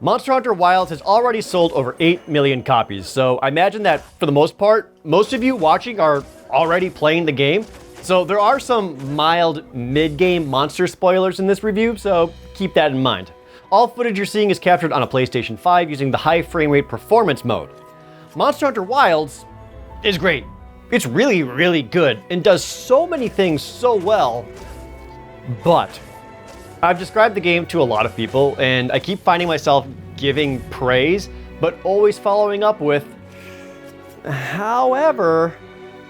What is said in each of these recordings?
Monster Hunter Wilds has already sold over 8 million copies, so I imagine that for the most part, most of you watching are already playing the game. So there are some mild mid-game monster spoilers in this review, so keep that in mind. All footage you're seeing is captured on a PlayStation 5 using the high frame rate performance mode. Monster Hunter Wilds is great. It's really, really good and does so many things so well, but I've described the game to a lot of people and I keep finding myself giving praise, but always following up with, however.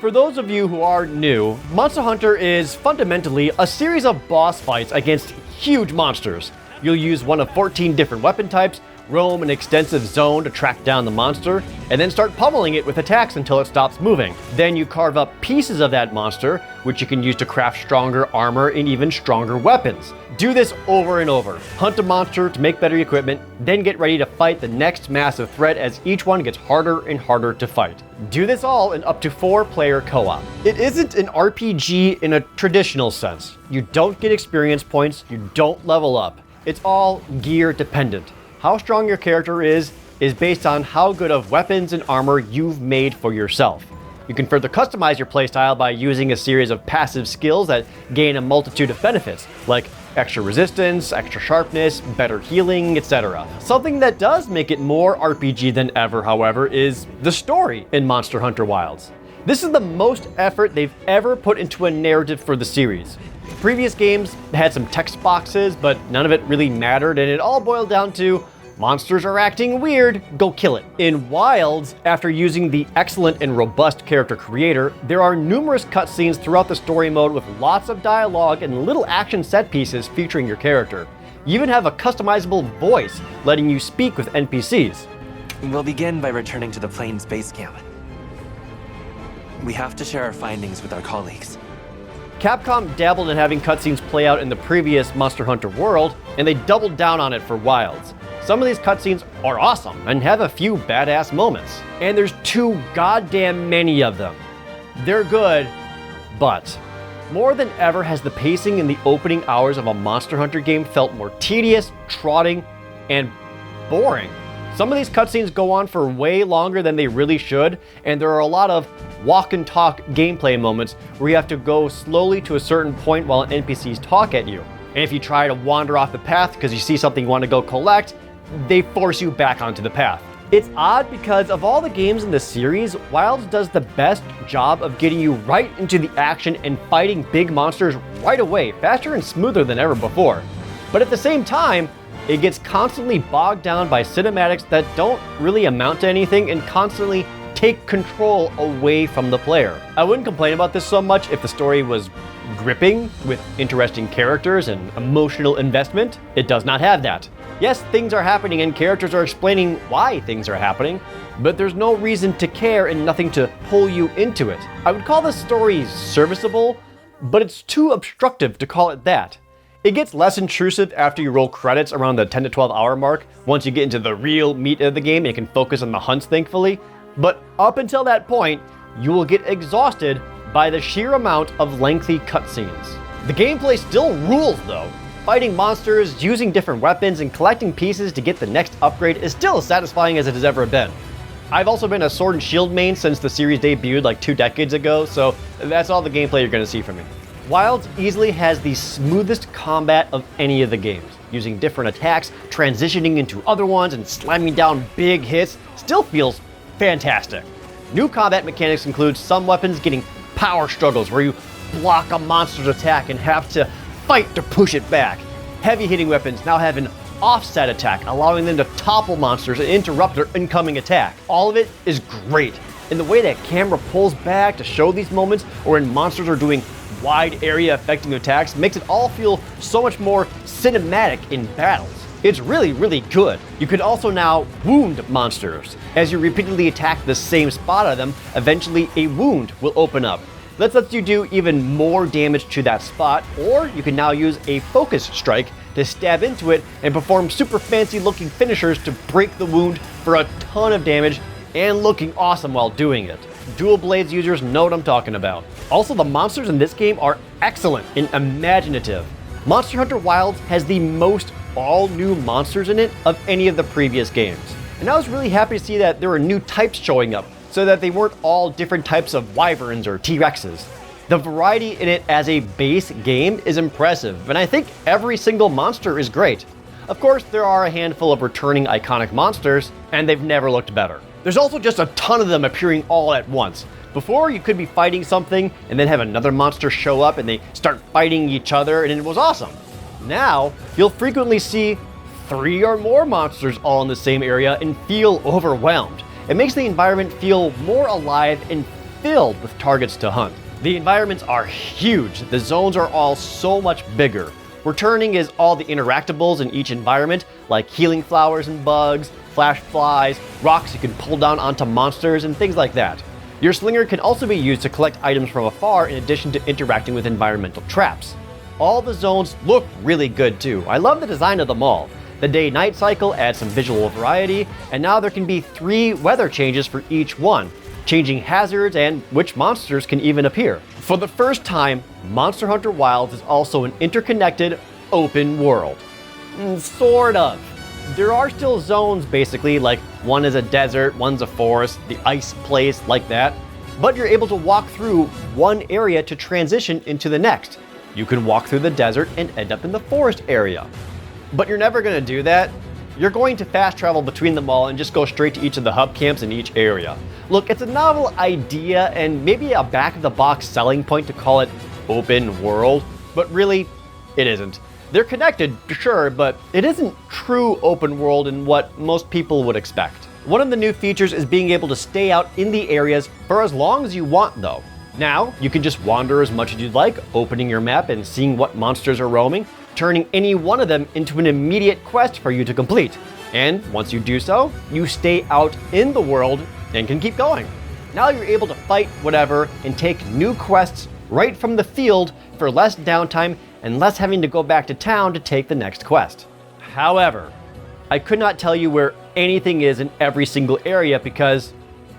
For those of you who are new, Monster Hunter is fundamentally a series of boss fights against huge monsters. You'll use one of 14 different weapon types, roam an extensive zone to track down the monster, and then start pummeling it with attacks until it stops moving. Then you carve up pieces of that monster, which you can use to craft stronger armor and even stronger weapons. Do this over and over. Hunt a monster to make better equipment, then get ready to fight the next massive threat as each one gets harder and harder to fight. Do this all in up to 4-player co-op. It isn't an RPG in a traditional sense. You don't get experience points, you don't level up. It's all gear dependent. How strong your character is based on how good of weapons and armor you've made for yourself. You can further customize your playstyle by using a series of passive skills that gain a multitude of benefits, like extra resistance, extra sharpness, better healing, etc. Something that does make it more RPG than ever, however, is the story in Monster Hunter Wilds. This is the most effort they've ever put into a narrative for the series. Previous games had some text boxes, but none of it really mattered, and it all boiled down to monsters are acting weird, go kill it. In Wilds, after using the excellent and robust character creator, there are numerous cutscenes throughout the story mode with lots of dialogue and little action set pieces featuring your character. You even have a customizable voice letting you speak with NPCs. We'll begin by returning to the Plains base camp. We have to share our findings with our colleagues. Capcom dabbled in having cutscenes play out in the previous Monster Hunter world, and they doubled down on it for Wilds. Some of these cutscenes are awesome and have a few badass moments. And there's too goddamn many of them. They're good, but more than ever has the pacing in the opening hours of a Monster Hunter game felt more tedious, trotting, and boring. Some of these cutscenes go on for way longer than they really should, and there are a lot of walk and talk gameplay moments where you have to go slowly to a certain point while NPCs talk at you. And if you try to wander off the path because you see something you want to go collect, they force you back onto the path. It's odd because of all the games in the series, Wilds does the best job of getting you right into the action and fighting big monsters right away, faster and smoother than ever before. But at the same time, it gets constantly bogged down by cinematics that don't really amount to anything and constantly take control away from the player. I wouldn't complain about this so much if the story was gripping with interesting characters and emotional investment. It does not have that. Yes, things are happening and characters are explaining why things are happening, but there's no reason to care and nothing to pull you into it. I would call the story serviceable, but it's too obstructive to call it that. It gets less intrusive after you roll credits around the 10 to 12 hour mark, once you get into the real meat of the game and can focus on the hunts thankfully, but up until that point, you will get exhausted by the sheer amount of lengthy cutscenes. The gameplay still rules though. Fighting monsters, using different weapons, and collecting pieces to get the next upgrade is still as satisfying as it has ever been. I've also been a Sword and Shield main since the series debuted like 2 decades ago, so that's all the gameplay you're going to see from me. Wilds easily has the smoothest combat of any of the games. Using different attacks, transitioning into other ones, and slamming down big hits still feels fantastic. New combat mechanics include some weapons getting power struggles where you block a monster's attack and have to fight to push it back. Heavy hitting weapons now have an offset attack, allowing them to topple monsters and interrupt their incoming attack. All of it is great. And the way that camera pulls back to show these moments, or when monsters are doing wide area affecting attacks, makes it all feel so much more cinematic in battles. It's really, really good. You can also now wound monsters. As you repeatedly attack the same spot of them, eventually a wound will open up. This lets you do even more damage to that spot, or you can now use a focus strike to stab into it and perform super fancy looking finishers to break the wound for a ton of damage and looking awesome while doing it. Dual Blades users know what I'm talking about. Also, the monsters in this game are excellent and imaginative. Monster Hunter Wilds has the most all new monsters in it of any of the previous games. And I was really happy to see that there were new types showing up, so that they weren't all different types of wyverns or T-Rexes. The variety in it as a base game is impressive, and I think every single monster is great. Of course, there are a handful of returning iconic monsters, and they've never looked better. There's also just a ton of them appearing all at once. Before, you could be fighting something and then have another monster show up and they start fighting each other, and it was awesome. Now, you'll frequently see 3 or more monsters all in the same area and feel overwhelmed. It makes the environment feel more alive and filled with targets to hunt. The environments are huge. The zones are all so much bigger. Returning is all the interactables in each environment, like healing flowers and bugs, flash flies, rocks you can pull down onto monsters, and things like that. Your slinger can also be used to collect items from afar in addition to interacting with environmental traps. All the zones look really good too. I love the design of them all. The day-night cycle adds some visual variety, and now there can be 3 weather changes for each one, changing hazards and which monsters can even appear. For the first time, Monster Hunter Wilds is also an interconnected open world. Sort of. There are still zones basically, like one is a desert, one's a forest, the ice place, like that. But you're able to walk through one area to transition into the next. You can walk through the desert and end up in the forest area. But you're never going to do that. You're going to fast travel between them all and just go straight to each of the hub camps in each area. Look, it's a novel idea and maybe a back-of-the-box selling point to call it open world, but really, it isn't. They're connected, sure, but it isn't true open world in what most people would expect. One of the new features is being able to stay out in the areas for as long as you want, though. Now, you can just wander as much as you'd like, opening your map and seeing what monsters are roaming, turning any one of them into an immediate quest for you to complete. And once you do so, you stay out in the world and can keep going. Now you're able to fight whatever and take new quests right from the field for less downtime and less having to go back to town to take the next quest. However, I could not tell you where anything is in every single area because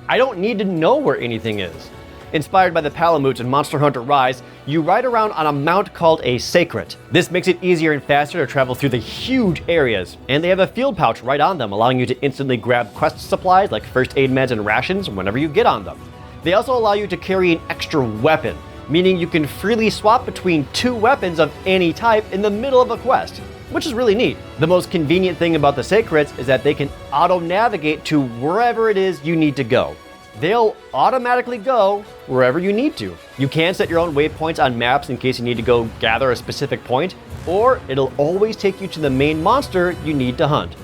I don't need to know where anything is. Inspired by the Palamutes in Monster Hunter Rise, you ride around on a mount called a Sacred. This makes it easier and faster to travel through the huge areas, and they have a field pouch right on them, allowing you to instantly grab quest supplies like first aid meds and rations whenever you get on them. They also allow you to carry an extra weapon, meaning you can freely swap between 2 weapons of any type in the middle of a quest, which is really neat. The most convenient thing about the Sacreds is that they can auto-navigate to wherever it is you need to go. They'll automatically go wherever you need to. You can set your own waypoints on maps in case you need to go gather a specific point, or it'll always take you to the main monster you need to hunt.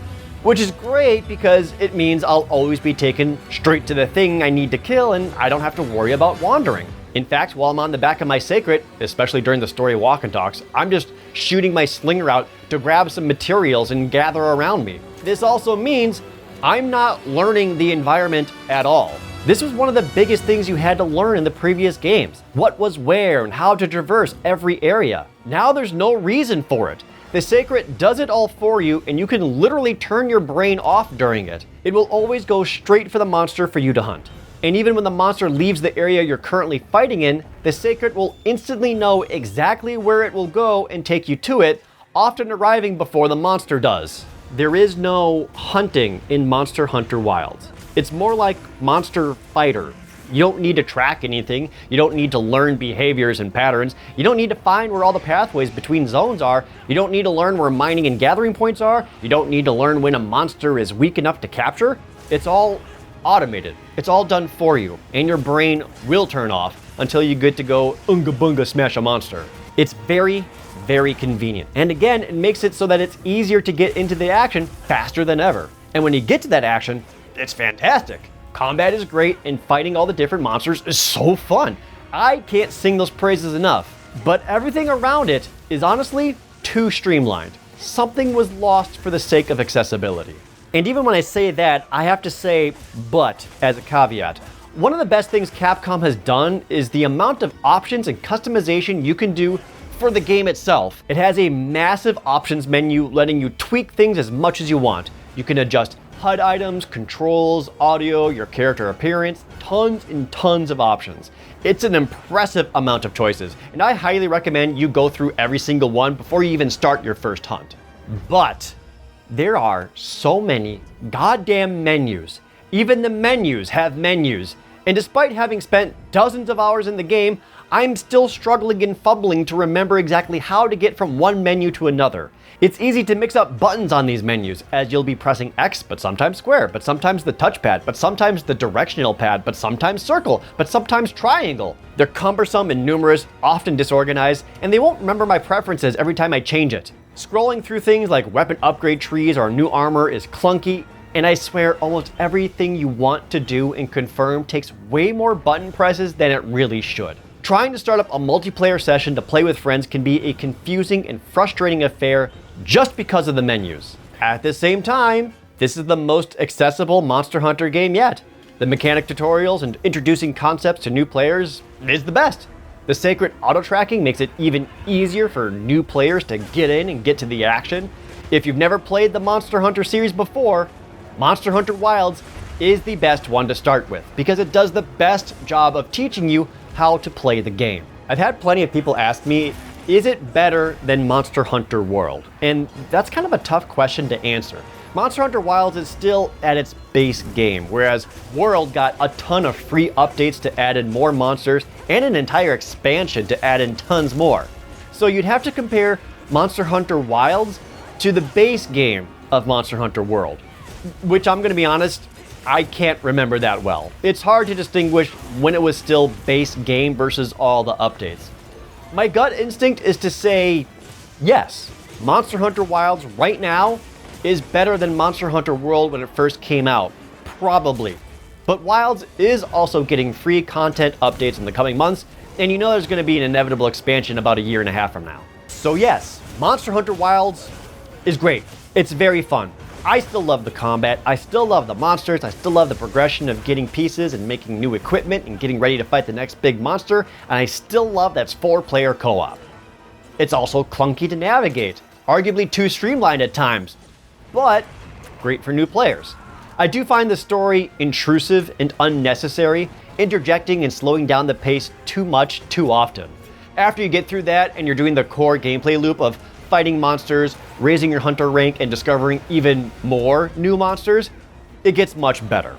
Which is great because it means I'll always be taken straight to the thing I need to kill and I don't have to worry about wandering. In fact, while I'm on the back of my Sacred, especially during the story walk and talks, I'm just shooting my slinger out to grab some materials and gather around me. This also means I'm not learning the environment at all. This was one of the biggest things you had to learn in the previous games. What was where and how to traverse every area. Now there's no reason for it. The Sacred does it all for you and you can literally turn your brain off during it. It will always go straight for the monster for you to hunt. And even when the monster leaves the area you're currently fighting in, the Sacred will instantly know exactly where it will go and take you to it, often arriving before the monster does. There is no hunting in Monster Hunter Wilds. It's more like Monster Fighter. You don't need to track anything. You don't need to learn behaviors and patterns. You don't need to find where all the pathways between zones are. You don't need to learn where mining and gathering points are. You don't need to learn when a monster is weak enough to capture. It's all automated. It's all done for you, and your brain will turn off until you get to go unga bunga smash a monster. It's very, very convenient. And again, it makes it so that it's easier to get into the action faster than ever. And when you get to that action, it's fantastic. Combat is great, and fighting all the different monsters is so fun. I can't sing those praises enough, but everything around it is honestly too streamlined. Something was lost for the sake of accessibility. And even when I say that, I have to say but as a caveat. One of the best things Capcom has done is the amount of options and customization you can do for the game itself. It has a massive options menu letting you tweak things as much as you want. You can adjust HUD items, controls, audio, your character appearance, tons and tons of options. It's an impressive amount of choices, and I highly recommend you go through every single one before you even start your first hunt. But there are so many goddamn menus. Even the menus have menus. And despite having spent dozens of hours in the game, I'm still struggling and fumbling to remember exactly how to get from one menu to another. It's easy to mix up buttons on these menus, as you'll be pressing X, but sometimes square, but sometimes the touchpad, but sometimes the directional pad, but sometimes circle, but sometimes triangle. They're cumbersome and numerous, often disorganized, and they won't remember my preferences every time I change it. Scrolling through things like weapon upgrade trees or new armor is clunky, and I swear almost everything you want to do and confirm takes way more button presses than it really should. Trying to start up a multiplayer session to play with friends can be a confusing and frustrating affair just because of the menus. At the same time, this is the most accessible Monster Hunter game yet. The mechanic tutorials and introducing concepts to new players is the best. The sacred auto-tracking makes it even easier for new players to get in and get to the action. If you've never played the Monster Hunter series before, Monster Hunter Wilds is the best one to start with because it does the best job of teaching you how to play the game. I've had plenty of people ask me, is it better than Monster Hunter World? And that's kind of a tough question to answer. Monster Hunter Wilds is still at its base game, whereas World got a ton of free updates to add in more monsters and an entire expansion to add in tons more. So you'd have to compare Monster Hunter Wilds to the base game of Monster Hunter World, which I'm gonna be honest, I can't remember that well. It's hard to distinguish when it was still base game versus all the updates. My gut instinct is to say yes, Monster Hunter Wilds right now is better than Monster Hunter World when it first came out, probably. But Wilds is also getting free content updates in the coming months, and you know there's gonna be an inevitable expansion about a year and a half from now. So yes, Monster Hunter Wilds is great. It's very fun. I still love the combat, I still love the monsters, I still love the progression of getting pieces and making new equipment and getting ready to fight the next big monster, and I still love that it's 4-player co-op. It's also clunky to navigate, arguably too streamlined at times, but great for new players. I do find the story intrusive and unnecessary, interjecting and slowing down the pace too much too often. After you get through that and you're doing the core gameplay loop of fighting monsters, raising your hunter rank, and discovering even more new monsters, it gets much better.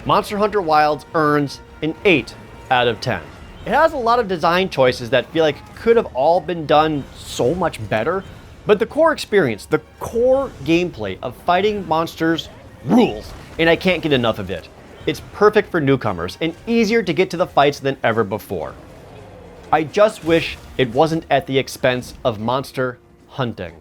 Monster Hunter Wilds earns an 8 out of 10. It has a lot of design choices that feel like could have all been done so much better, but the core experience, the core gameplay of fighting monsters rules, and I can't get enough of it. It's perfect for newcomers and easier to get to the fights than ever before. I just wish it wasn't at the expense of monster hunting.